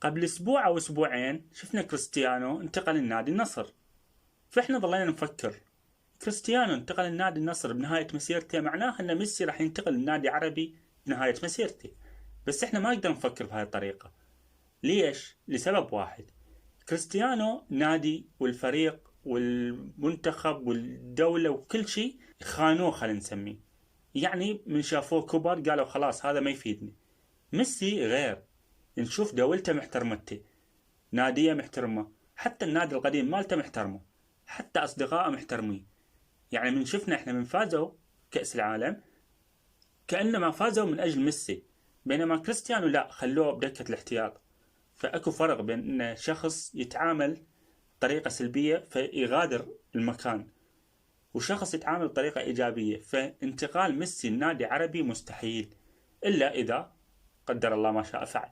قبل أسبوع أو أسبوعين شفنا كريستيانو انتقل لنادي النصر، فإحنا ظلينا نفكر كريستيانو انتقل لنادي النصر بنهاية مسيرته، معناه أن ميسي راح ينتقل لنادي عربي بنهاية مسيرته. بس إحنا ما نقدر نفكر بهاي الطريقة. ليش؟ لسبب واحد: كريستيانو نادي والفريق والمنتخب والدولة وكل شيء خانوه، خلينا نسميه. يعني من شافوه كبر قالوا خلاص هذا ما يفيدني. ميسي غير، نشوف دولته محترمته، ناديه محترمه، حتى النادي القديم مالته محترمه، حتى أصدقائه محترمين. يعني من شفنا احنا من فازوا كأس العالم كأنما فازوا من أجل ميسي، بينما كريستيانو لا، خلوه بدكة الاحتياط. فأكو فرق بين أن شخص يتعامل بطريقة سلبية فيغادر المكان، وشخص يتعامل بطريقة إيجابية. فانتقال ميسي لنادي عربي مستحيل، إلا إذا قدر الله ما شاء فعل.